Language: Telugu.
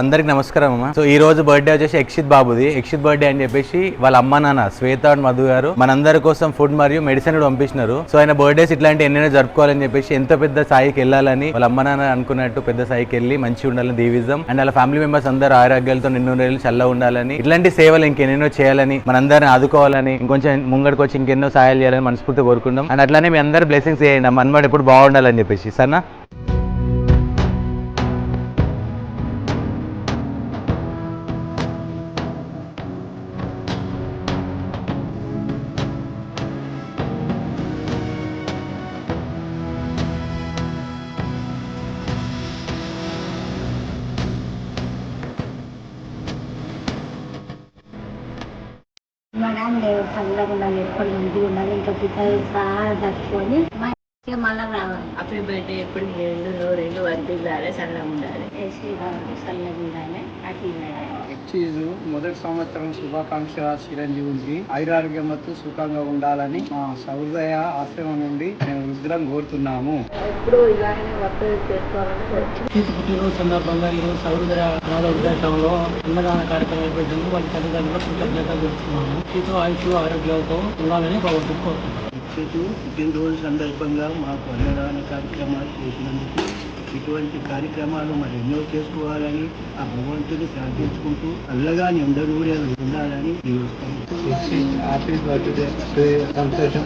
అందరికి నమస్కారం అమ్మ. సో ఈ రోజు బర్త్డే వచ్చేసి యక్షిత్ బాబుది. యక్షిత్ బర్త్డే అని చెప్పేసి వాళ్ళ అమ్మ నాన్న శ్వేత అండ్ మధు గారు మనందరి కోసం ఫుడ్ మరియు మెడిసిన్ కూడా పంపించినారు. సో ఆయన బర్త్డేస్ ఇట్లాంటి ఎన్నైనా జరుపుకోవాలని చెప్పేసి ఎంత పెద్ద స్థాయికి వెళ్ళాలని వాళ్ళ అమ్మ నాన్న అనుకున్నట్టు పెద్ద స్థాయికి వెళ్ళి మంచిగా ఉండాలని దీవిజం అండ్ వాళ్ళ ఫ్యామిలీ మెంబర్స్ అందరూ ఆరోగ్యాలతో నిన్ను రేళ్ళు చల్లగా ఉండాలని, ఇట్లాంటి సేవలు ఇంకెన్నెన్నో చేయాలని, మనందరిని ఆదుకోవాలని, ఇంకొంచెం ముంగడికి వచ్చి ఇంకెన్నో సహాయాలు చేయాలని మనస్ఫూర్తిగా కోరుకుందాం. అండ్ అట్లానే మీ అందరూ బ్లెస్సింగ్స్ చేయండి. మనవాడు ఎప్పుడు బాగుండాలని చెప్పేసి. సరేనా? చల్లకుండా ఎప్పుడు మంచిగా ఉండాలి. ఇంకా పిల్లలు చాలా తట్టుకొని మళ్ళీ రావాలి. హ్యాపీ బర్త్డే ఎప్పుడు రెండు రెండు వర్దిల్లాలి, చల్లగా ఉండాలి. చల్లగా ఉండాలి. హ్యాపీ మొదటి సంవత్సరం శుభాకాంక్ష చిరంజీవునికి ఆయురారోగ్యం ಮತ್ತು సుఖంగా ఉండాలని మా సహృదయ ఆశ్రమం నుండి మేము రుద్రం కోరుతున్నాము. ఎప్పుడు ఇలాగనే వర్క్ చేసుకోవాలని పుట్టినరోజు సందర్భంగా ఈరోజు సహృదయ అనాథ వృద్ధాశ్రమంలో అన్నదాన కార్యక్రమం ఏర్పడింది. వాళ్ళ తల్లిదండ్రులు కృతజ్ఞత తెలుస్తున్నాము. ఇటు ఆయుష్ ఆరోగ్యాలతో ఉండాలని కోరుకుంటున్నాము. పుట్టినరోజు సందర్భంగా మాకు అన్నదాన కార్యక్రమాలు చేసినందుకు ఇటువంటి కార్యక్రమాలు మరి ఎన్నో చేసుకోవాలని ఆ భగవంతుని ప్రార్థించుకుంటూ అల్లగా అందరూ ఉండాలని హ్యాపీ బర్త్డే సంతోషం.